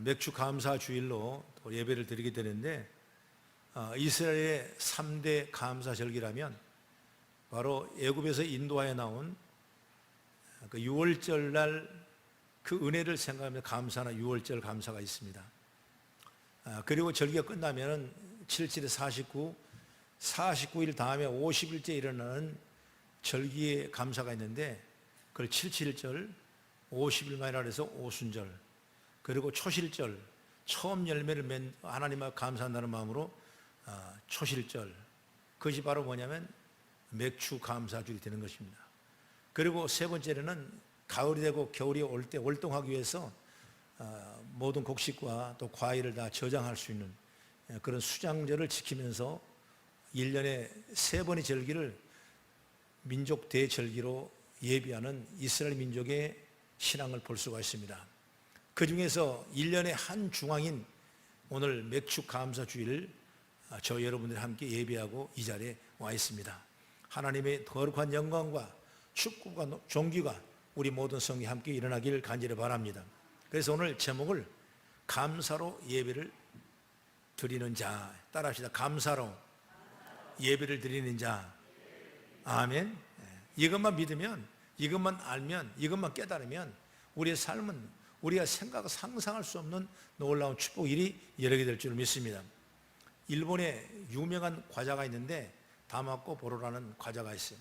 맥주 감사 주일로 또 예배를 드리게 되는데, 이스라엘의 3대 감사 절기라면 바로 애굽에서 인도하여 나온 그 유월절 날 그 은혜를 생각하며 감사하는 유월절 감사가 있습니다. 그리고 절기가 끝나면 7일에 49일 다음에 50일째 일어나는 절기의 감사가 있는데, 그걸 7.7절, 50일 만이라 해서 오순절, 그리고 초실절, 처음 열매를 맺는 하나님을 감사한다는 마음으로 초실절, 그것이 바로 뭐냐면 맥주 감사주일이 되는 것입니다. 그리고 세 번째로는 가을이 되고 겨울이 올 때 월동하기 위해서 모든 곡식과 또 과일을 다 저장할 수 있는 그런 수장절을 지키면서 1년에 3번의 절기를 민족 대절기로 예비하는 이스라엘 민족의 신앙을 볼 수가 있습니다. 그 중에서 1년의 한 중앙인 오늘 맥주 감사 주일, 저 여러분들이 함께 예배하고 이 자리에 와 있습니다. 하나님의 거룩한 영광과 축복과 존귀가 우리 모든 성이 함께 일어나길 간절히 바랍니다. 그래서 오늘 제목을 감사로 예배를 드리는 자, 따라합시다. 감사로 예배를 드리는 자. 아멘. 이것만 믿으면, 이것만 알면, 이것만 깨달으면 우리의 삶은 우리가 상상할 수 없는 놀라운 축복 일이 일어나게 될 줄 믿습니다. 일본에 유명한 과자가 있는데 다마코 보로라는 과자가 있어요.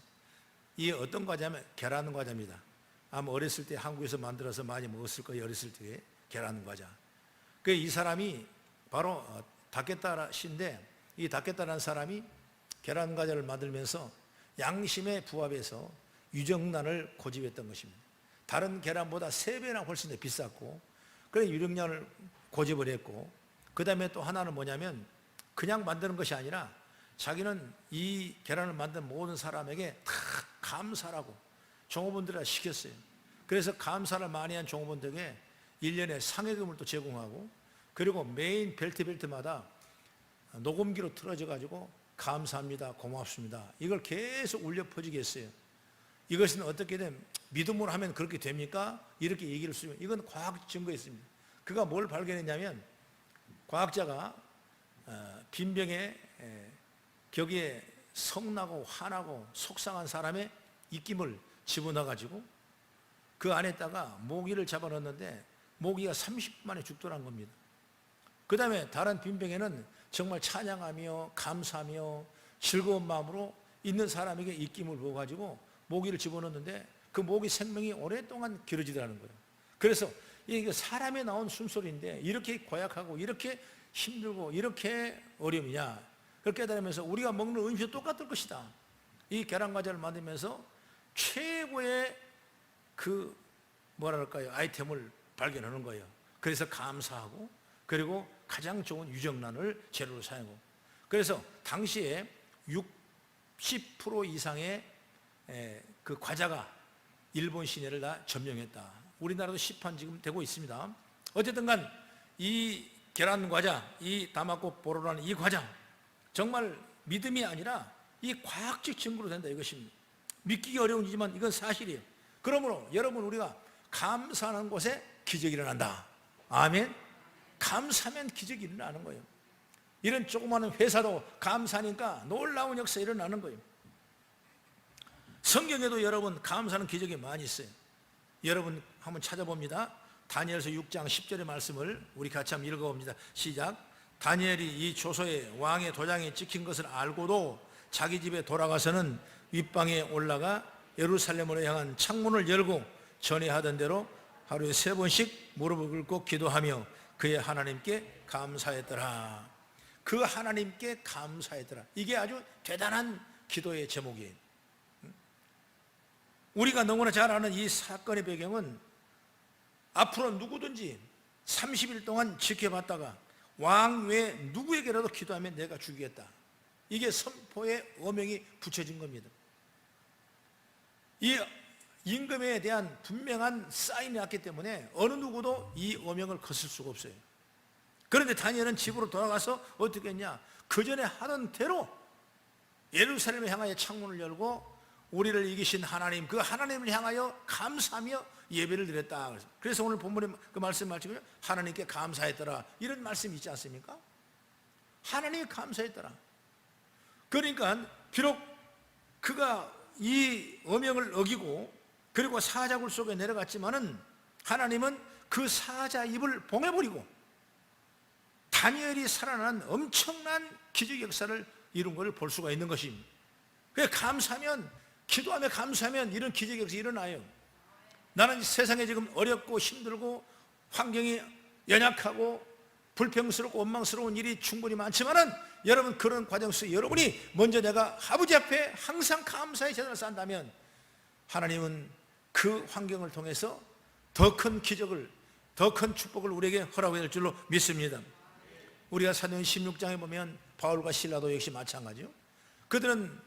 이게 어떤 과자냐면 계란 과자입니다. 아마 어렸을 때 한국에서 만들어서 많이 먹었을 거예요. 어렸을 때 계란 과자. 이 사람이 바로 다케타 씨인데, 이 다케타라는 사람이 계란 과자를 만들면서 양심에 부합해서 유정란을 고집했던 것입니다. 다른 계란보다 3배나 훨씬 더 비쌌고, 그래 유정란을 고집을 했고, 그 다음에 또 하나는 뭐냐면 그냥 만드는 것이 아니라 자기는 이 계란을 만든 모든 사람에게 다 감사라고 종업원들을 시켰어요. 그래서 감사를 많이 한 종업원들에게 1년에 상여금을 또 제공하고, 그리고 메인 벨트마다 녹음기로 틀어져 가지고 감사합니다, 고맙습니다, 이걸 계속 울려 퍼지게 했어요. 이것은 어떻게 된 믿음으로 하면 그렇게 됩니까? 이렇게 얘기를 쓰면 이건 과학 증거가 있습니다. 그가 뭘 발견했냐면, 과학자가 빈병에 거기에 성나고 화나고 속상한 사람의 입김을 집어넣어 가지고 그 안에다가 모기를 잡아넣었는데 모기가 30분 만에 죽더란 겁니다. 그 다음에 다른 빈병에는 정말 찬양하며 감사하며 즐거운 마음으로 있는 사람에게 입김을 부어 가지고 모기를 집어넣었는데 그 모기 생명이 오랫동안 길어지더라는 거예요. 그래서 이게 사람에 나온 숨소리인데 이렇게 고약하고 이렇게 힘들고 이렇게 어려움이냐, 그렇게 깨달으면서 우리가 먹는 음식도 똑같을 것이다. 이 계란과자를 만들면서 최고의 아이템을 발견하는 거예요. 그래서 감사하고, 그리고 가장 좋은 유정란을 재료로 사용하고, 그래서 당시에 60% 이상의 그 과자가 일본 시내를 다 점령했다. 우리나라도 시판 지금 되고 있습니다. 어쨌든 간 이 계란 과자, 이 다마코 보로라는 이 과자, 정말 믿음이 아니라 이 과학적 증거로 된다 이것입니다. 믿기기 어려운 일이지만 이건 사실이에요. 그러므로 여러분, 우리가 감사하는 곳에 기적이 일어난다. 아멘. 감사하면 기적이 일어나는 거예요. 이런 조그마한 회사도 감사하니까 놀라운 역사 일어나는 거예요. 성경에도 여러분 감사하는 기적이 많이 있어요. 여러분 한번 찾아봅니다. 다니엘서 6장 10절의 말씀을 우리 같이 한번 읽어봅니다. 시작. 다니엘이 이 조서에 왕의 도장에 찍힌 것을 알고도 자기 집에 돌아가서는 윗방에 올라가 예루살렘으로 향한 창문을 열고 전에 하던 대로 하루에 3번씩 무릎을 꿇고 기도하며 그의 하나님께 감사했더라. 그 하나님께 감사했더라. 이게 아주 대단한 기도의 제목이에요. 우리가 너무나 잘 아는 이 사건의 배경은 앞으로 누구든지 30일 동안 지켜봤다가 왕 외에 누구에게라도 기도하면 내가 죽이겠다, 이게 선포의 어명이 붙여진 겁니다. 이 임금에 대한 분명한 사인이 났기 때문에 어느 누구도 이 어명을 거슬 수가 없어요. 그런데 다니엘은 집으로 돌아가서 어떻게 했냐, 그 전에 하던 대로 예루살렘을 향하여 창문을 열고 우리를 이기신 하나님, 그 하나님을 향하여 감사하며 예배를 드렸다. 그래서 오늘 본문에 그 말씀 마치고요, 하나님께 감사했더라, 이런 말씀이 있지 않습니까? 하나님께 감사했더라. 그러니까 비록 그가 이 어명을 어기고 그리고 사자굴 속에 내려갔지만은 하나님은 그 사자 입을 봉해버리고 다니엘이 살아난 엄청난 기적 역사를 이룬 것을 볼 수가 있는 것입니다. 그래서 감사하면, 기도하며 감사하면 이런 기적 역사가 일어나요. 나는 세상에 지금 어렵고 힘들고 환경이 연약하고 불평스럽고 원망스러운 일이 충분히 많지만은 여러분, 그런 과정 속에 여러분이 먼저 내가 아버지 앞에 항상 감사의 제단을 쌓는다면 하나님은 그 환경을 통해서 더 큰 기적을, 더 큰 축복을 우리에게 허락해 줄 줄로 믿습니다. 우리가 사도행 16장에 보면 바울과 실라도 역시 마찬가지요. 그들은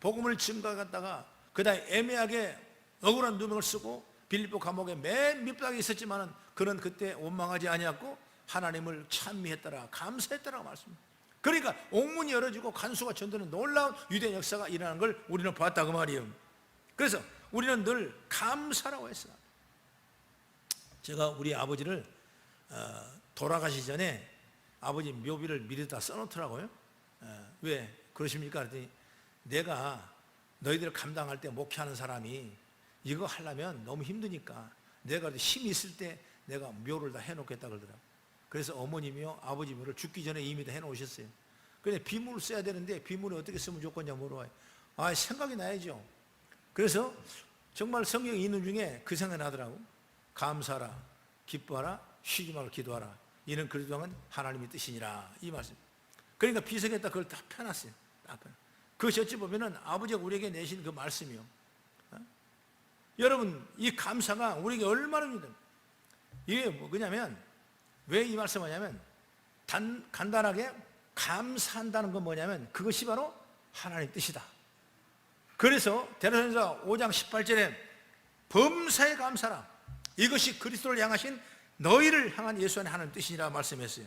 복음을 증거하다가 그다음에 애매하게 억울한 누명을 쓰고 빌립보 감옥에 맨 밑바닥에 있었지만은 그는 그때 원망하지 아니었고 하나님을 찬미했더라, 감사했더라고 말씀합니다. 그러니까 옥문이 열어지고 간수가 전도는 놀라운 유대 역사가 일어나는 걸 우리는 봤다 그 말이에요. 그래서 우리는 늘 감사라고 했어요. 제가 우리 아버지를 돌아가시 전에 아버지 묘비를 미리 다 써놓더라고요. 왜 그러십니까? 그랬더니 내가 너희들을 감당할 때 목회하는 사람이 이거 하려면 너무 힘드니까 내가 힘이 있을 때 내가 묘를 다 해놓겠다 그러더라고요. 그래서 어머님이요 아버지 묘를 죽기 전에 이미 다 해놓으셨어요. 그런데 비문을 써야 되는데 비문을 어떻게 쓰면 좋겠냐 물어봐요. 생각이 나야죠. 그래서 정말 성경에 있는 중에 그 생각이 나더라고. 감사하라, 기뻐하라, 쉬지 말고 기도하라, 이는 그리스도는 하나님의 뜻이니라, 이 말씀. 그러니까 비석에다 그걸 다 펴놨어요. 그것이 어찌 보면은 아버지가 우리에게 내신 그 말씀이요. 여러분, 이 감사가 우리에게 얼마나 중요해요. 이게 뭐냐면, 왜 이 말씀을 하냐면 간단하게 감사한다는 건 뭐냐면 그것이 바로 하나님의 뜻이다. 그래서 데살로니가서 5장 18절에 범사에 감사라, 이것이 그리스도를 향하신 너희를 향한 예수 안에 하나님 뜻이니라 말씀했어요.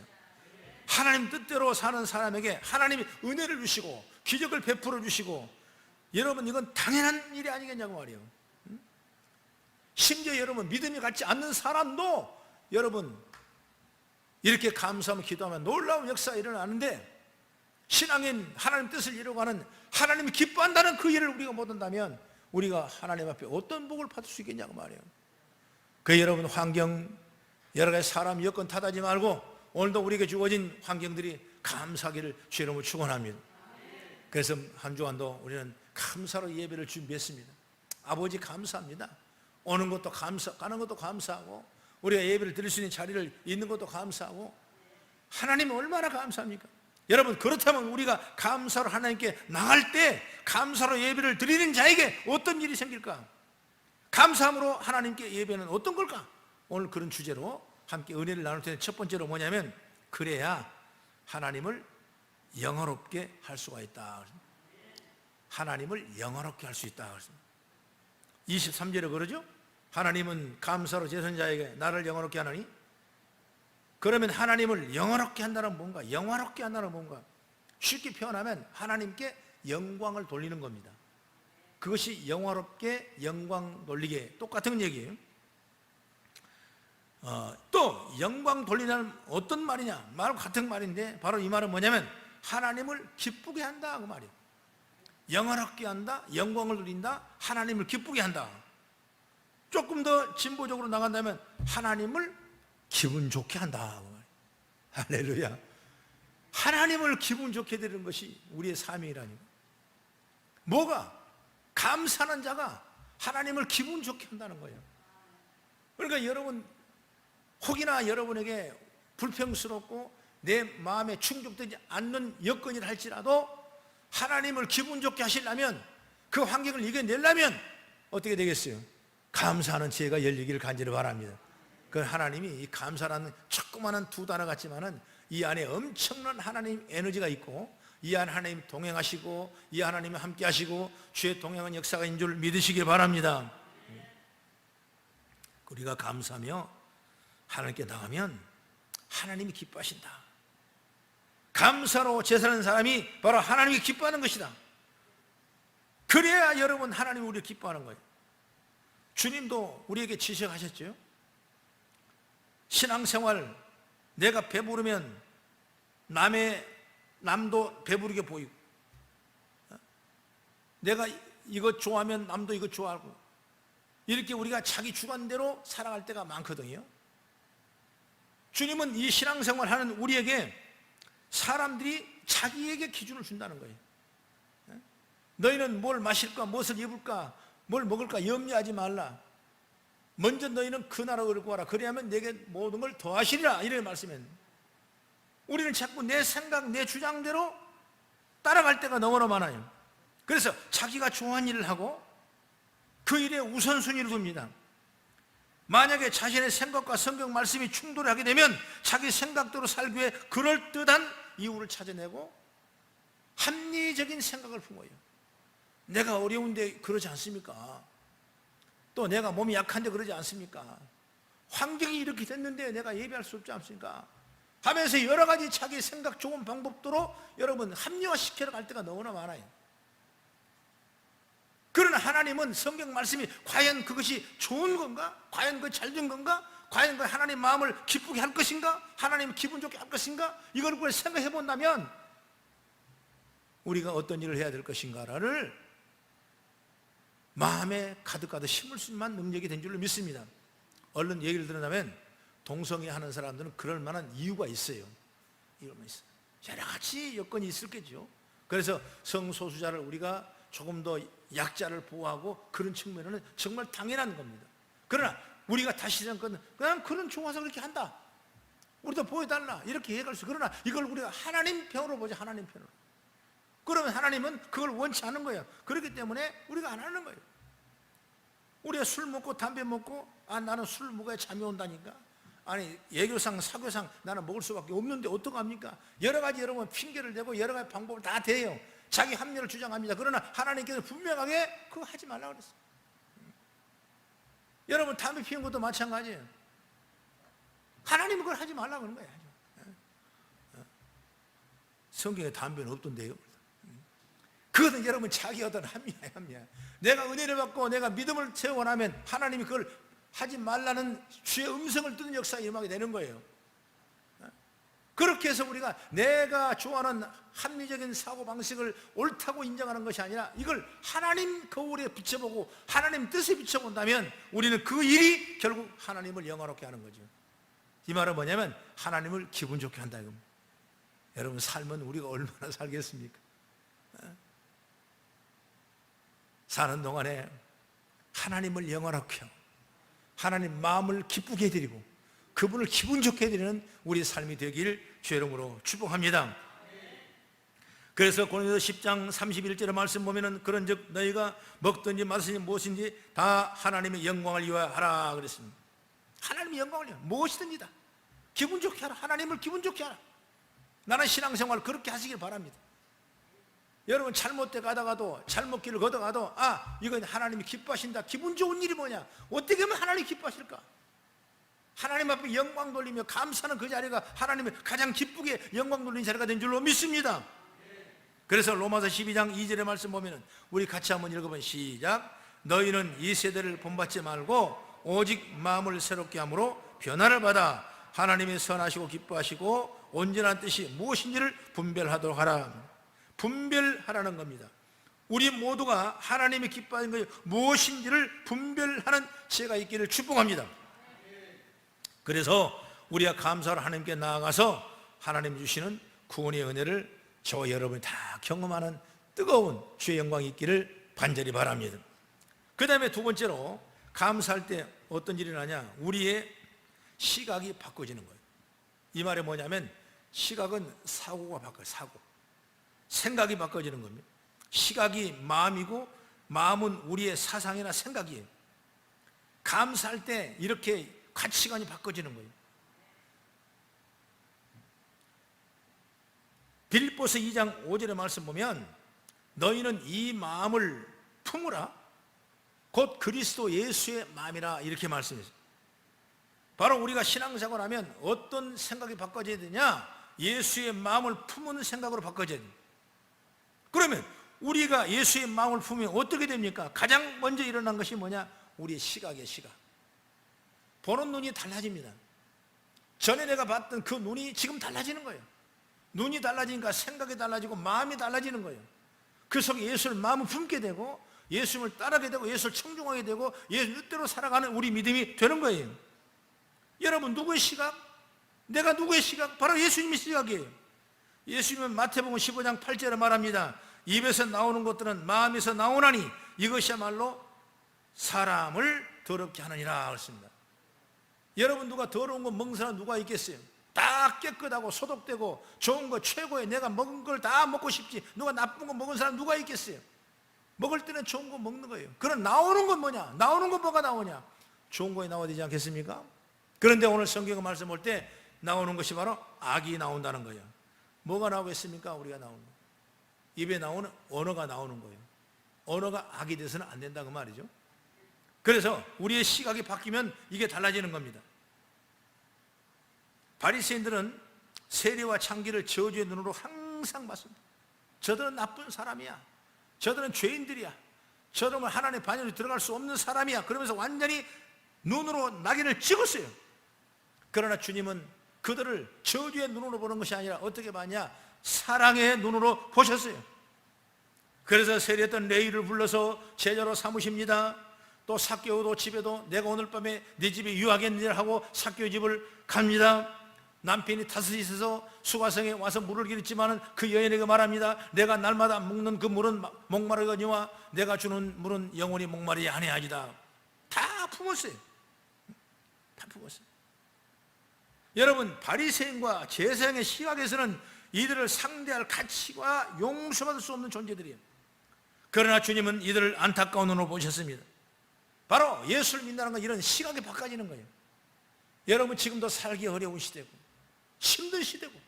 하나님 뜻대로 사는 사람에게 하나님이 은혜를 주시고 기적을 베풀어 주시고, 여러분 이건 당연한 일이 아니겠냐고 말이에요. 심지어 여러분 믿음이 같지 않는 사람도 여러분 이렇게 감사하며 기도하면 놀라운 역사가 일어나는데, 신앙인 하나님 뜻을 이루어가는 하나님이 기뻐한다는 그 일을 우리가 못한다면 우리가 하나님 앞에 어떤 복을 받을 수 있겠냐고 말이에요. 그 여러분 환경, 여러 가지 사람 여건 탓하지 말고 오늘도 우리에게 주어진 환경들이 감사하기를 주의 이름으로 축원합니다. 그래서 한 주간도 우리는 감사로 예배를 준비했습니다. 아버지 감사합니다. 오는 것도 감사, 가는 것도 감사하고 우리가 예배를 드릴 수 있는 자리를 있는 것도 감사하고, 하나님은 얼마나 감사합니까? 여러분, 그렇다면 우리가 감사로 하나님께 나갈 때 감사로 예배를 드리는 자에게 어떤 일이 생길까? 감사함으로 하나님께 예배는 어떤 걸까? 오늘 그런 주제로 함께 은혜를 나눌 텐데, 첫 번째로 뭐냐면 그래야 하나님을 영화롭게 할 수가 있다. 하나님을 영화롭게 할 수 있다. 23절에 그러죠? 하나님은 감사로 제선자에게 나를 영화롭게 하나니, 그러면 하나님을 영화롭게 한다는 뭔가? 영화롭게 한다는 뭔가? 쉽게 표현하면 하나님께 영광을 돌리는 겁니다. 그것이 영화롭게 영광 돌리게 똑같은 얘기예요. 또 영광 돌리는 어떤 말이냐? 말과 같은 말인데 바로 이 말은 뭐냐면 하나님을 기쁘게 한다 그 말이에요. 영화롭게 한다, 영광을 돌린다, 하나님을 기쁘게 한다. 조금 더 진보적으로 나간다면 하나님을 기분 좋게 한다. 할렐루야. 하나님을 기분 좋게 드리는 것이 우리의 삶이라니까. 뭐가? 감사하는 자가 하나님을 기분 좋게 한다는 거예요. 그러니까 여러분, 혹이나 여러분에게 불평스럽고 내 마음에 충족되지 않는 여건이라 할지라도 하나님을 기분 좋게 하시려면, 그 환경을 이겨내려면 어떻게 되겠어요? 감사하는 지혜가 열리기를 간절히 바랍니다. 그 하나님이 이 감사라는 조그마한 두 단어 같지만은 이 안에 엄청난 하나님 에너지가 있고, 이 안에 하나님 동행하시고 이 하나님이 함께 하시고 주의 동행한 역사가 있는 줄 믿으시길 바랍니다. 우리가 감사하며 하나님께 나가면 하나님이 기뻐하신다. 감사로 제사하는 사람이 바로 하나님이 기뻐하는 것이다. 그래야 여러분 하나님이 우리를 기뻐하는 거예요. 주님도 우리에게 지적하셨죠. 신앙생활, 내가 배부르면 남도 배부르게 보이고, 내가 이것 좋아하면 남도 이것 좋아하고, 이렇게 우리가 자기 주관대로 살아갈 때가 많거든요. 주님은 이 신앙생활 하는 우리에게 사람들이 자기에게 기준을 준다는 거예요. 너희는 뭘 마실까, 무엇을 입을까, 뭘 먹을까 염려하지 말라. 먼저 너희는 그 나라를 구하라. 그래야만 내게 모든 걸 더하시리라. 이런 말씀입니다. 우리는 자꾸 내 생각, 내 주장대로 따라갈 때가 너무나 많아요. 그래서 자기가 좋아하는 일을 하고 그 일에 우선순위를 둡니다. 만약에 자신의 생각과 성경 말씀이 충돌하게 되면 자기 생각대로 살기 위해 그럴듯한 이유를 찾아내고 합리적인 생각을 품어요. 내가 어려운데 그러지 않습니까? 또 내가 몸이 약한데 그러지 않습니까? 환경이 이렇게 됐는데 내가 예배할 수 없지 않습니까? 하면서 여러 가지 자기 생각 좋은 방법대로 여러분 합리화시켜 갈 때가 너무나 많아요. 그러나 하나님은 성경 말씀이 과연 그것이 좋은 건가? 과연 그 잘된 건가? 과연 그 하나님 마음을 기쁘게 할 것인가? 하나님 기분 좋게 할 것인가? 이걸 생각해 본다면 우리가 어떤 일을 해야 될 것인가를 마음에 가득가득 심을 수 있는 능력이 된 줄로 믿습니다. 얼른 얘기를 들어가면 동성애 하는 사람들은 그럴 만한 이유가 있어요. 여러 가지 여건이 있을겠죠. 그래서 성소수자를 우리가 조금 더 약자를 보호하고 그런 측면에는 정말 당연한 겁니다. 그러나 우리가 다시 생각하는 그냥 그는 좋아서 그렇게 한다, 우리도 보여달라, 이렇게 얘기할 수. 그러나 이걸 우리가 하나님 편으로 보자. 하나님 편으로. 그러면 하나님은 그걸 원치 않는 거예요. 그렇기 때문에 우리가 안 하는 거예요. 우리가 술 먹고 담배 먹고 나는 술 먹어야 잠이 온다니까, 아니 예교상 사교상 나는 먹을 수밖에 없는데 어떡합니까? 여러 가지 여러분 핑계를 대고 여러 가지 방법을 다 대요. 자기 합리를 주장합니다. 그러나 하나님께서 분명하게 그거 하지 말라고 그랬어요. 여러분 담배 피우는 것도 마찬가지예요. 하나님은 그걸 하지 말라고 그런 거예요. 성경에 담배는 없던데요. 그것은 여러분 자기 어떤 합리야. 내가 은혜를 받고 내가 믿음을 채우고 나면 하나님이 그걸 하지 말라는 주의 음성을 듣는 역사가 임하게 되는 거예요. 그렇게 해서 우리가 내가 좋아하는 합리적인 사고방식을 옳다고 인정하는 것이 아니라 이걸 하나님 거울에 비춰보고 하나님 뜻에 비춰본다면 우리는 그 일이 결국 하나님을 영화롭게 하는 거죠. 이 말은 뭐냐면 하나님을 기분 좋게 한다 이겁니다. 여러분 삶은 우리가 얼마나 살겠습니까? 사는 동안에 하나님을 영화롭게 하고 하나님 마음을 기쁘게 해드리고 그분을 기분 좋게 해드리는 우리 삶이 되길 주의 이름으로 축복합니다. 그래서 고린도서 10장 31절의 말씀 보면은 그런즉 너희가 먹든지 마시든지 무엇인지 다 하나님의 영광을 위하여하라 그랬습니다. 하나님의 영광을 위하여 무엇이든지 다 기분 좋게 하라. 하나님을 기분 좋게 하라. 나는 신앙생활 그렇게 하시길 바랍니다. 여러분 잘못돼 가다가도 잘못길을 걷어가도 이건 하나님이 기뻐하신다. 기분 좋은 일이 뭐냐? 어떻게 하면 하나님이 기뻐하실까? 하나님 앞에 영광 돌리며 감사하는 그 자리가 하나님이 가장 기쁘게 영광 돌리는 자리가 된 줄로 믿습니다. 그래서 로마서 12장 2절의 말씀 보면은 우리 같이 한번 읽어보면 시작. 너희는 이 세대를 본받지 말고 오직 마음을 새롭게 함으로 변화를 받아 하나님이 선하시고 기뻐하시고 온전한 뜻이 무엇인지를 분별하도록 하라. 분별하라는 겁니다. 우리 모두가 하나님이 기뻐하는 것이 무엇인지를 분별하는 지혜가 있기를 축복합니다. 그래서 우리가 감사로 하나님께 나아가서 하나님 주시는 구원의 은혜를 저와 여러분이 다 경험하는 뜨거운 주의 영광이 있기를 간절히 바랍니다. 그 다음에 두 번째로 감사할 때 어떤 일이 나냐? 우리의 시각이 바꿔지는 거예요. 이 말이 뭐냐면 시각은 사고가 바뀌어요. 사고. 생각이 바꿔지는 겁니다. 시각이 마음이고 마음은 우리의 사상이나 생각이에요. 감사할 때 이렇게 가치관이 바꿔지는 거예요. 빌립보서 2장 5절의 말씀 보면 너희는 이 마음을 품으라 곧 그리스도 예수의 마음이라 이렇게 말씀했어요. 바로 우리가 신앙생활 하면 어떤 생각이 바꿔져야 되냐? 예수의 마음을 품은 생각으로 바꿔져야 돼요. 그러면 우리가 예수의 마음을 품으면 어떻게 됩니까? 가장 먼저 일어난 것이 뭐냐? 우리의 시각이에요. 시각. 보는 눈이 달라집니다. 전에 내가 봤던 그 눈이 지금 달라지는 거예요. 눈이 달라지니까 생각이 달라지고 마음이 달라지는 거예요. 그 속에 예수를 마음을 품게 되고 예수님을 따르게 되고 예수를 청중하게 되고 예수 뜻대로 살아가는 우리 믿음이 되는 거예요. 여러분, 누구의 시각? 내가 누구의 시각? 바로 예수님의 시각이에요. 예수님은 마태복음 15장 8절에 말합니다. 입에서 나오는 것들은 마음에서 나오나니 이것이야말로 사람을 더럽게 하느니라 그랬습니다. 여러분, 누가 더러운 거 먹는 사람 누가 있겠어요? 다 깨끗하고 소독되고 좋은 거 최고의 내가 먹은 걸 다 먹고 싶지, 누가 나쁜 거 먹은 사람 누가 있겠어요? 먹을 때는 좋은 거 먹는 거예요. 그럼 나오는 건 뭐냐? 나오는 건 뭐가 나오냐? 좋은 거에 나와야 되지 않겠습니까? 그런데 오늘 성경 말씀 볼 때 나오는 것이 바로 악이 나온다는 거예요. 뭐가 나오겠습니까? 우리가 나오는 거. 입에 나오는 언어가 나오는 거예요. 언어가 악이 돼서는 안 된다 그 말이죠. 그래서 우리의 시각이 바뀌면 이게 달라지는 겁니다. 바리새인들은 세리와 창기를 저주의 눈으로 항상 봤습니다. 저들은 나쁜 사람이야. 저들은 죄인들이야. 저들은 하나님의 반열에 들어갈 수 없는 사람이야. 그러면서 완전히 눈으로 낙인을 찍었어요. 그러나 주님은 그들을 저주의 눈으로 보는 것이 아니라 어떻게 봤냐? 사랑의 눈으로 보셨어요. 그래서 세리했던 레위를 불러서 제자로 삼으십니다. 또 삭개오도 집에도 내가 오늘 밤에 네 집에 유하겠느냐 하고 삭개오 집을 갑니다. 남편이 타스시에서 수가성에 와서 물을 기르지만은 그 여인에게 말합니다. 내가 날마다 먹는 그 물은 목마르거니와 내가 주는 물은 영원히 목마르지 아니하리다. 다 품었어요. 다 품었어요. 여러분, 바리새인과 제사장의 시각에서는 이들을 상대할 가치와 용서받을 수 없는 존재들이에요. 그러나 주님은 이들을 안타까운 눈으로 보셨습니다. 바로 예수를 믿는다는 건 이런 시각이 바꿔지는 거예요. 여러분, 지금도 살기 어려운 시대고 힘든 시대고,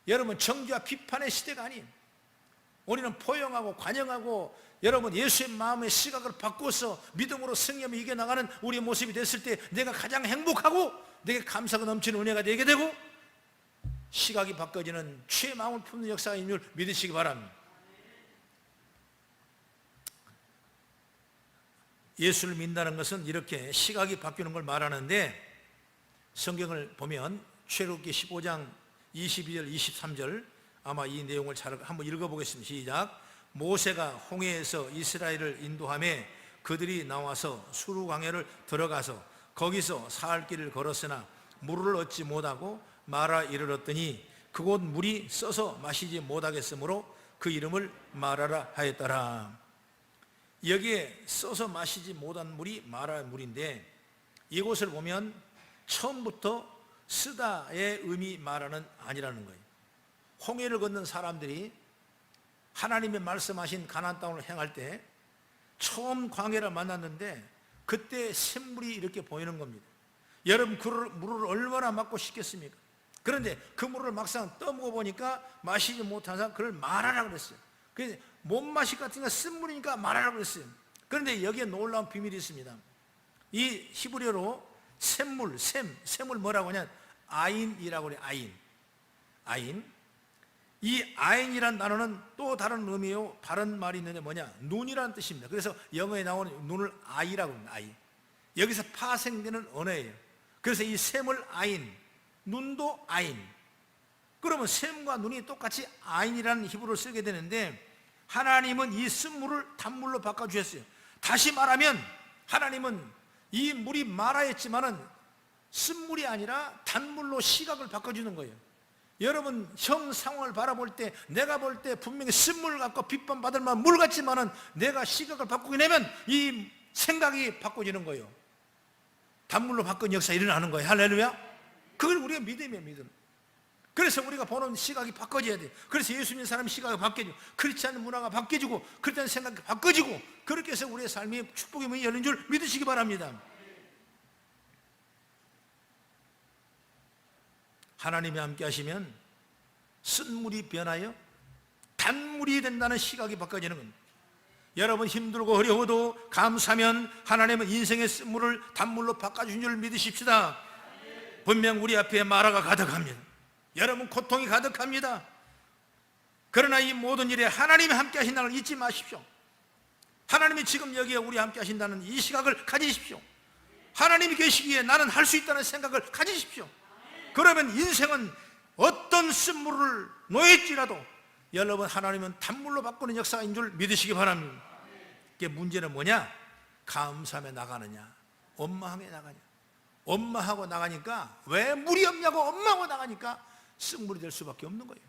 여러분 정죄와 비판의 시대가 아니에요. 우리는 포용하고 관용하고, 여러분 예수의 마음의 시각을 바꾸어서 믿음으로 승리하며 이겨나가는 우리의 모습이 됐을 때 내가 가장 행복하고 내게 감사가 넘치는 은혜가 되게 되고 시각이 바꿔지는 주의 마음을 품는 역사가 있는 줄 믿으시기 바랍니다. 예수를 믿는다는 것은 이렇게 시각이 바뀌는 걸 말하는데, 성경을 보면 출애굽기 15장 22절 23절 아마 이 내용을 잘 한번 읽어보겠습니다. 시작. 모세가 홍해에서 이스라엘을 인도하며 그들이 나와서 수르강에를 들어가서 거기서 사흘 길을 걸었으나 물을 얻지 못하고 마라 이르렀더니 그곳 물이 써서 마시지 못하겠으므로 그 이름을 마라라 하였더라. 여기에 써서 마시지 못한 물이 마라 물인데, 이곳을 보면 처음부터 쓰다의 의미 마라는 아니라는 거예요. 홍해를 건넌 사람들이 하나님의 말씀하신 가나안 땅을 행할 때 처음 광야를 만났는데 그때 샘물이 이렇게 보이는 겁니다. 여러분, 그 물을 얼마나 맞고 싶겠습니까? 그런데 그 물을 막상 떠먹어 보니까 마시지 못한 사람, 그걸 마라라 그랬어요. 그래서 못 마실 것 같으니까 쓴물이니까 마라라 그랬어요. 그런데 여기에 놀라운 비밀이 있습니다. 이 히브리어로 샘물 뭐라고 하냐? 아인이라고 그래요. 아인. 이 아인이란 단어는 또 다른 의미요, 다른 말이 있는데 뭐냐? 눈이라는 뜻입니다. 그래서 영어에 나오는 눈을 아이라고 합니다. 아이. 여기서 파생되는 언어예요. 그래서 이 샘을 아인, 눈도 아인. 그러면 샘과 눈이 똑같이 아인이라는 히브리어를 쓰게 되는데, 하나님은 이 쓴물을 단물로 바꿔주셨어요. 다시 말하면 하나님은 이 물이 마라였지만은 쓴물이 아니라 단물로 시각을 바꿔주는 거예요. 여러분, 형 상황을 바라볼 때, 내가 볼 때 분명히 쓴물 같고 비판받을 만한 물 같지만은 내가 시각을 바꾸게 되면 이 생각이 바꿔지는 거예요. 단물로 바꾼 역사 일어나는 거예요. 할렐루야. 그걸 우리가 믿음이에요. 믿음. 그래서 우리가 보는 시각이 바꿔져야 돼요. 그래서 예수 믿는 사람의 시각이 바뀌어지고, 그렇지 않은 문화가 바뀌어지고, 그렇지 않은 생각이 바꿔지고, 그렇게 해서 우리의 삶이 축복의 문이 열린 줄 믿으시기 바랍니다. 하나님이 함께 하시면 쓴물이 변하여 단물이 된다는 시각이 바꿔지는 겁니다. 여러분, 힘들고 어려워도 감사하면 하나님은 인생의 쓴물을 단물로 바꿔준 줄 믿으십시다. 분명 우리 앞에 마라가 가득합니다. 여러분, 고통이 가득합니다. 그러나 이 모든 일에 하나님이 함께 하신다는 걸 잊지 마십시오. 하나님이 지금 여기에 우리 함께 하신다는 이 시각을 가지십시오. 하나님이 계시기에 나는 할 수 있다는 생각을 가지십시오. 그러면 인생은 어떤 쓴물을 놓일지라도 여러분, 하나님은 단물로 바꾸는 역사인 줄 믿으시기 바랍니다. 이게 문제는 뭐냐? 감사함에 나가느냐, 원망에 나가냐. 원망하고 나가니까, 왜 물이 없냐고 원망하고 나가니까 쓴물이 될 수밖에 없는 거예요.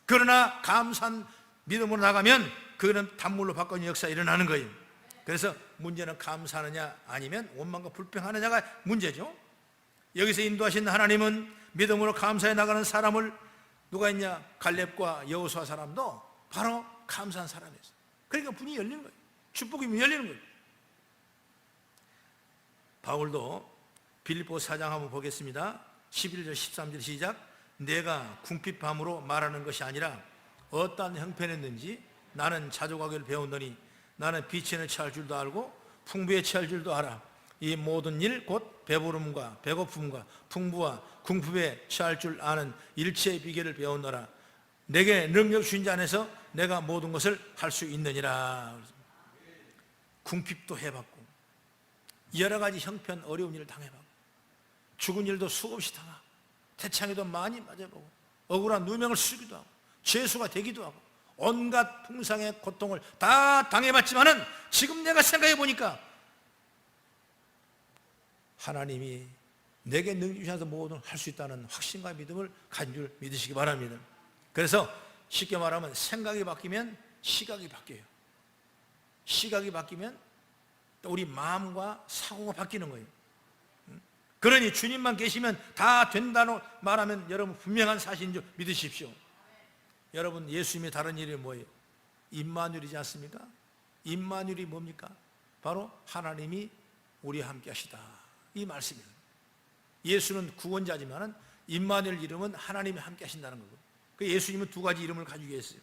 그러나 감사한 믿음으로 나가면 그거는 단물로 바꾸는 역사가 일어나는 거예요. 그래서 문제는 감사하느냐 아니면 원망과 불평하느냐가 문제죠. 여기서 인도하신 하나님은 믿음으로 감사해 나가는 사람을, 누가 있냐? 갈렙과 여호수아 사람도 바로 감사한 사람이었어요. 그러니까 문이 열리는 거예요. 축복이 열리는 거예요. 바울도 빌립보 4장 한번 보겠습니다. 11절 13절 시작. 내가 궁핍함으로 말하는 것이 아니라 어떠한 형편이었는지 나는 자족하기를 배웠더니 나는 비천에 처할 줄도 알고 풍부에 처할 줄도 알아. 이 모든 일 곧 배부름과 배고픔과 풍부와 궁핍에 처할 줄 아는 일체의 비결을 배웠노라. 내게 능력 주신 자 안에서 내가 모든 것을 할 수 있느니라. 궁핍도 해봤고 여러 가지 형편 어려운 일을 당해봤고 죽은 일도 수없이 당하고 태창에도 많이 맞아보고 억울한 누명을 쓰기도 하고 죄수가 되기도 하고 온갖 풍상의 고통을 다 당해봤지만은 지금 내가 생각해 보니까 하나님이 내게 능력 주셔서 모든 할 수 있다는 확신과 믿음을 가진 줄 믿으시기 바랍니다. 그래서 쉽게 말하면 생각이 바뀌면 시각이 바뀌어요. 시각이 바뀌면 우리 마음과 사고가 바뀌는 거예요. 그러니 주님만 계시면 다 된다고 말하면 여러분 분명한 사실인 줄 믿으십시오. 여러분, 예수님의 다른 이름이 뭐예요? 임마누엘이지 않습니까? 임마누엘이 뭡니까? 바로 하나님이 우리와 함께 하시다, 이 말씀이에요. 예수는 구원자지만 임마누엘 이름은 하나님이 함께 하신다는 거고, 그 예수님은 두 가지 이름을 가지고 계세요.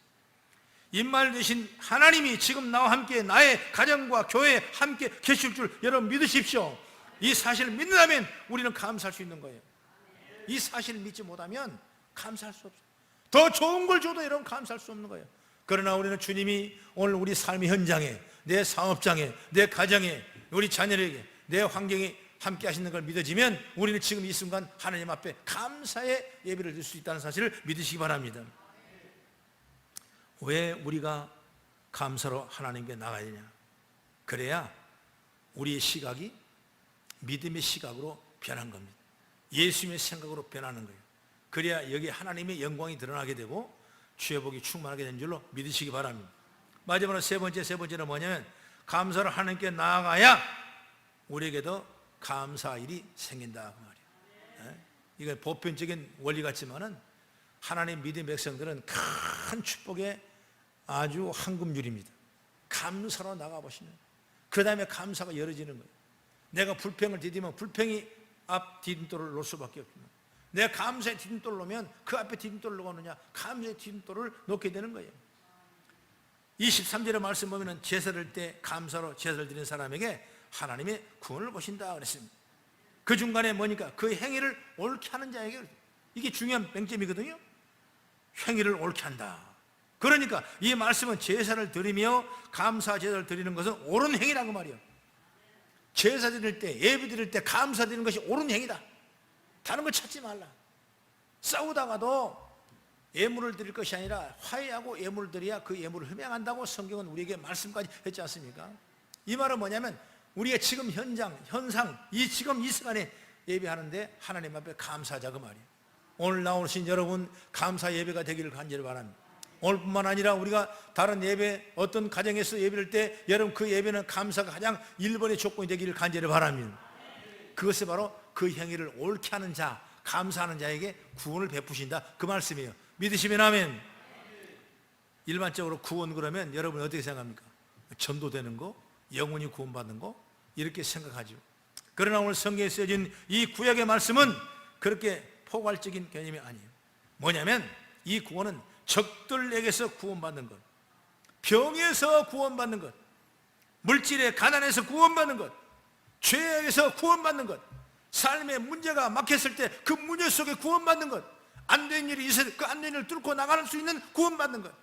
임마누엘 대신 하나님이 지금 나와 함께 나의 가정과 교회에 함께 계실 줄 여러분 믿으십시오. 이 사실을 믿는다면 우리는 감사할 수 있는 거예요. 이 사실을 믿지 못하면 감사할 수 없어요. 더 좋은 걸 줘도 여러분 감사할 수 없는 거예요. 그러나 우리는 주님이 오늘 우리 삶의 현장에, 내 사업장에, 내 가정에, 우리 자녀에게, 내 환경에 함께 하시는 걸 믿어지면 우리는 지금 이 순간 하나님 앞에 감사의 예배를 드릴 수 있다는 사실을 믿으시기 바랍니다. 왜 우리가 감사로 하나님께 나가야 되냐? 그래야 우리의 시각이 믿음의 시각으로 변한 겁니다. 예수님의 생각으로 변하는 거예요. 그래야 여기 하나님의 영광이 드러나게 되고 주의 복이 충만하게 되는 줄로 믿으시기 바랍니다. 마지막으로 세 번째는 뭐냐면 감사로 하나님께 나아가야 우리에게도 감사 일이 생긴다 그 말이에요. 이건 보편적인 원리 같지만은 하나님 믿음의 백성들은 큰 축복의 아주 황금줄입니다. 감사로 나가보시면 그 다음에 감사가 열어지는 거예요. 내가 불평을 디디면 불평이 앞 디딤돌을 놓을 수밖에 없습니다. 내가 감사의 디딤돌을 놓으면 그 앞에 디딤돌을 놓느냐, 감사의 디딤돌을 놓게 되는 거예요. 23절의 말씀 보면 제사를 때 감사로 제사를 드리는 사람에게 하나님의 구원을 보신다 그랬습니다. 그 중간에 뭐니까 그 행위를 옳게 하는 자에게, 이게 중요한 맹점이거든요. 행위를 옳게 한다. 그러니까 이 말씀은 제사를 드리며 감사 제사를 드리는 것은 옳은 행위라고 말이에요. 제사 드릴 때, 예배 드릴 때 감사 드리는 것이 옳은 행위다. 다른 걸 찾지 말라. 싸우다가도 예물을 드릴 것이 아니라 화해하고 예물을 드려야 그 예물을 흠양한다고 성경은 우리에게 말씀까지 했지 않습니까? 이 말은 뭐냐면 우리가 지금 현상, 지금 이 시간에 예배하는데 하나님 앞에 감사하자 그 말이에요. 오늘 나오신 여러분 감사 예배가 되기를 간절히 바랍니다. 오늘뿐만 아니라 우리가 다른 예배, 어떤 가정에서 예배할 때 여러분 그 예배는 감사가 가장 1번의 조건이 되기를 간절히 바랍니다. 그것이 바로 그 행위를 옳게 하는 자, 감사하는 자에게 구원을 베푸신다 그 말씀이에요. 믿으시면 아멘. 일반적으로 구원 그러면 여러분 어떻게 생각합니까? 전도되는 거, 영혼이 구원받는 거 이렇게 생각하죠. 그러나 오늘 성경에 쓰여진 이 구약의 말씀은 그렇게 포괄적인 개념이 아니에요. 뭐냐면 이 구원은 적들에게서 구원받는 것, 병에서 구원받는 것, 물질의 가난에서 구원받는 것, 죄에서 구원받는 것, 삶의 문제가 막혔을 때 그 문제 속에 구원받는 것, 안 된 일이 있어도 그 안 된 일을 뚫고 나가는 수 있는 구원받는 것,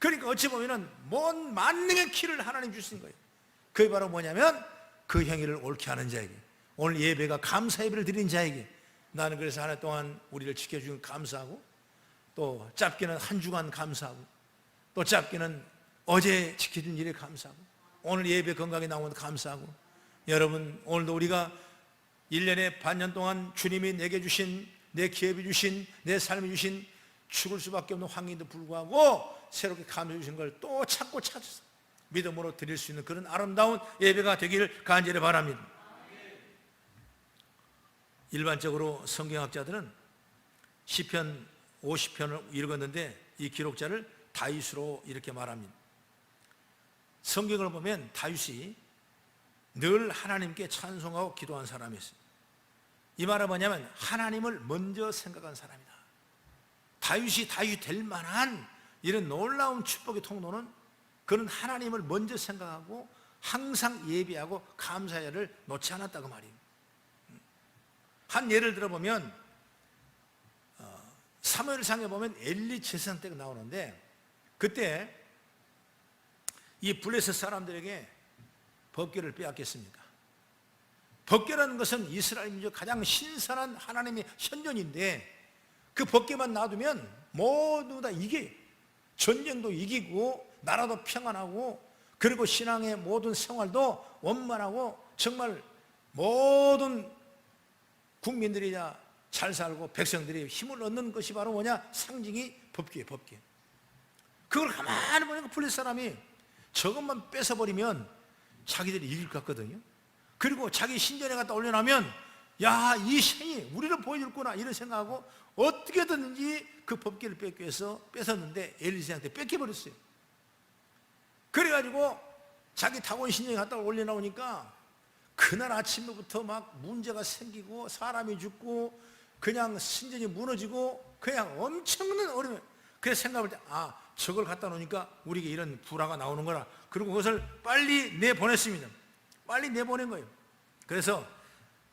그러니까 어찌 보면은 먼 만능의 키를 하나님 주신 거예요. 그게 바로 뭐냐면 그 행위를 옳게 하는 자에게, 오늘 예배가 감사 예배를 드린 자에게, 나는 그래서 한 해 동안 우리를 지켜주신 감사하고, 또 짧게는 한 주간 감사하고, 또 짧게는 어제 지켜준 일에 감사하고, 오늘 예배 건강에 나오는 감사하고, 여러분 오늘도 우리가 1년에 반년 동안 주님이 내게 주신, 내 기업이 주신, 내 삶이 주신 죽을 수밖에 없는 환경에도 불구하고 새롭게 감사해 주신 걸 또 찾고 찾아서 믿음으로 드릴 수 있는 그런 아름다운 예배가 되기를 간절히 바랍니다. 일반적으로 성경학자들은 시편 50편을 읽었는데 이 기록자를 다윗으로 이렇게 말합니다. 성경을 보면 다윗이 늘 하나님께 찬송하고 기도한 사람이었어요. 이 말은 뭐냐면 하나님을 먼저 생각한 사람이다. 다윗이 다윗이 될 만한 이런 놀라운 축복의 통로는 그는 하나님을 먼저 생각하고 항상 예배하고 감사야를 놓지 않았다고 말이에요. 한 예를 들어보면 사무엘상에 보면 엘리 제사장 때가 나오는데, 그때 이 블레셋 사람들에게 법궤를 빼앗겼습니까? 법궤라는 것은 이스라엘 민족 가장 신선한 하나님의 현존인데, 그 법궤만 놔두면 모두 다 이겨요. 전쟁도 이기고 나라도 평안하고, 그리고 신앙의 모든 생활도 원만하고, 정말 모든 국민들이 다 잘 살고 백성들이 힘을 얻는 것이 바로 뭐냐? 상징이 법궤예요, 법궤. 그걸 가만히 보니까 블레셋 사람이 저것만 뺏어버리면 자기들이 이길 것 같거든요. 그리고 자기 신전에 갖다 올려놓으면 야, 이 신이 우리를 보여줄구나 이런 생각하고 어떻게든지 그 법궤를 뺏기 위해서 뺏었는데 엘리세한테 뺏겨버렸어요. 그래가지고 자기 다곤 신전에 갖다 올려놓으니까 그날 아침부터 막 문제가 생기고 사람이 죽고 그냥 신전이 무너지고 그냥 엄청난 어려움. 그래서 생각할 때 저걸 갖다 놓으니까 우리에게 이런 불화가 나오는 거라. 그리고 그것을 빨리 내보냈습니다. 빨리 내보낸 거예요. 그래서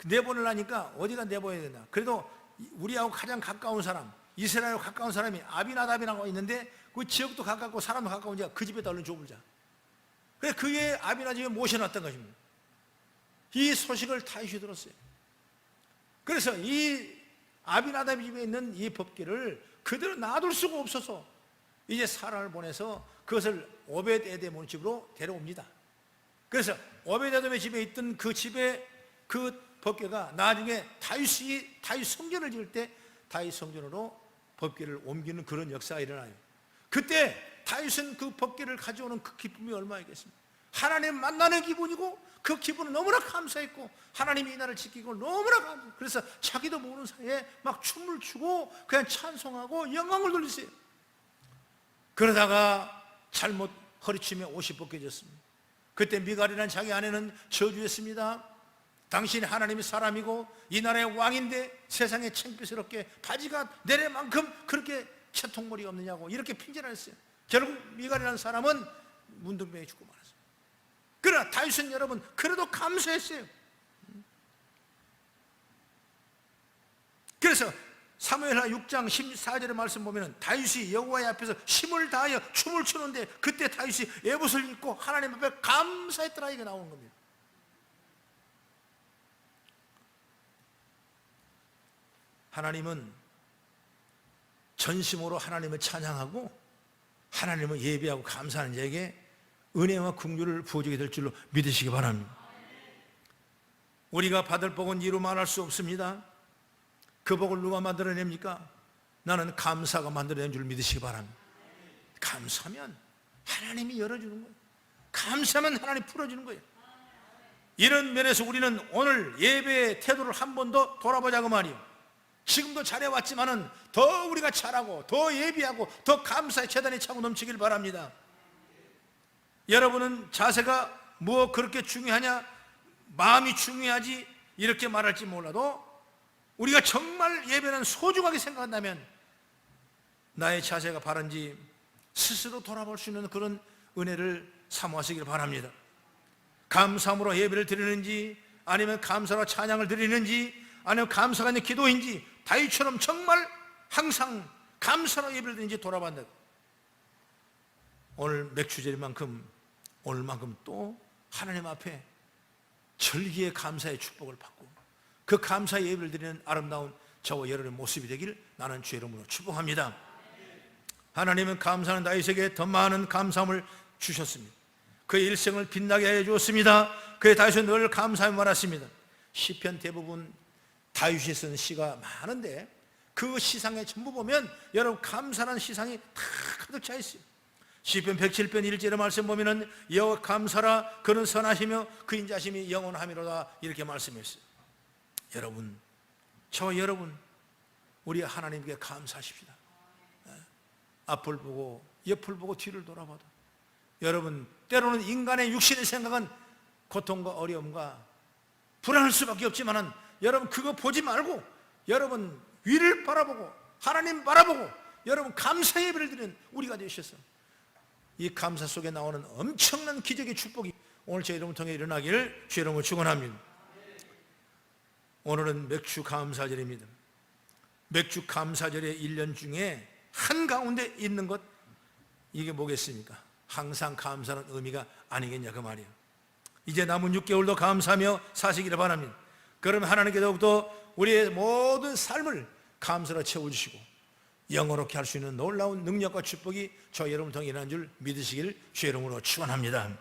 내보내려니까 어디다 내보내야 되나. 그래도 우리하고 가장 가까운 사람, 이스라엘하고 가까운 사람이 아비나답이라고 있는데 그 지역도 가깝고 사람도 가까우니까 그 집에다 얼른 줘보자. 그래서 그게 아비나 집에 모셔놨던 것입니다. 이 소식을 다윗이 들었어요. 그래서 이 아비나답 집에 있는 이 법궤를 그대로 놔둘 수가 없어서 이제 사람을 보내서 그것을 오벳에돔의 집으로 데려옵니다. 그래서 오벳에돔의 집에 있던 그 집에 그 법궤가 나중에 다윗 성전을 지을 때 다윗 성전으로 법궤를 옮기는 그런 역사가 일어나요. 그때 다윗은 그 법궤를 가져오는 그 기쁨이 얼마이겠습니까? 하나님 만나는 기분이고 그 기분은 너무나 감사했고 하나님이 이 날을 지키고 너무나 감사했고, 그래서 자기도 모르는 사이에 막 춤을 추고 그냥 찬송하고 영광을 돌리세요. 그러다가 잘못 허리춤에 옷이 벗겨졌습니다. 그때 미갈이라는 자기 아내는 저주했습니다. 당신이 하나님의 사람이고 이 나라의 왕인데 세상에 창피스럽게 바지가 내릴 만큼 그렇게 채통머리가 없느냐고 이렇게 핑계를 했어요. 결국 미갈이라는 사람은 문둥병에 죽고 말았어요. 그러나 다윗은 여러분 그래도 감사했어요. 그래서 사무엘하 6장 14절의 말씀 보면 다윗이 여호와의 앞에서 힘을 다하여 춤을 추는데 그때 다윗이 에봇을 입고 하나님 앞에 감사했더라 이게 나오는 겁니다. 하나님은 전심으로 하나님을 찬양하고 하나님을 예배하고 감사하는 자에게 은혜와 긍휼을 부어주게 될 줄로 믿으시기 바랍니다. 우리가 받을 복은 이루 말할 수 없습니다. 그 복을 누가 만들어냅니까? 나는 감사가 만들어낸 줄 믿으시기 바랍니다. 감사하면 하나님이 열어주는 거예요. 감사하면 하나님이 풀어주는 거예요. 이런 면에서 우리는 오늘 예배의 태도를 한 번 더 돌아보자고 말이에요. 지금도 잘해왔지만은 더 우리가 잘하고 더 예비하고 더 감사의 재단이 차고 넘치길 바랍니다. 여러분은 자세가 뭐 그렇게 중요하냐, 마음이 중요하지 이렇게 말할지 몰라도 우리가 정말 예배는 소중하게 생각한다면 나의 자세가 바른지 스스로 돌아볼 수 있는 그런 은혜를 사모하시길 바랍니다. 감사함으로 예배를 드리는지 아니면 감사로 찬양을 드리는지 아니면 감사가 있는 기도인지 다윗처럼 정말 항상 감사로 예배를 드리는지 돌아본다. 오늘 맥주절인 만큼 오늘만큼 또 하나님 앞에 절기의 감사의 축복을 받고 그 감사의 예배를 드리는 아름다운 저와 여러분의 모습이 되길 나는 주의 이름으로 축복합니다. 하나님은 감사하는 다윗에게 더 많은 감사함을 주셨습니다. 그의 일생을 빛나게 해 주었습니다. 그의 다윗은 늘 감사함을 말했습니다. 시편 대부분 다윗이 쓴 시가 많은데 그 시상에 전부 보면 여러분 감사라는 시상이 다 가득 차 있어요. 시편 107편 1절의 말씀 보면은 여호와 감사라 그는 선하시며 그 인자심이 영원하미로다 이렇게 말씀했어요. 여러분, 저와 여러분 우리 하나님께 감사하십시다. 앞을 보고 옆을 보고 뒤를 돌아봐도 여러분 때로는 인간의 육신의 생각은 고통과 어려움과 불안할 수밖에 없지만은 여러분 그거 보지 말고 여러분 위를 바라보고 하나님 바라보고 여러분 감사 예배를 드리는 우리가 되셔서 이 감사 속에 나오는 엄청난 기적의 축복이 오늘 제 이름을 통해 일어나기를 주의 이름으로 축원합니다. 오늘은 맥주 감사절입니다. 맥주 감사절의 1년 중에 한가운데 있는 것 이게 뭐겠습니까? 항상 감사는 의미가 아니겠냐 그 말이에요. 이제 남은 6개월도 감사하며 사시기를 바랍니다. 그러면 하나님께 더욱더 우리의 모든 삶을 감사로 채워주시고 영원롭게 할 수 있는 놀라운 능력과 축복이 저 여러분을 통해 일어난 줄 믿으시길 주의 이름으로 축원합니다.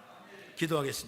기도하겠습니다.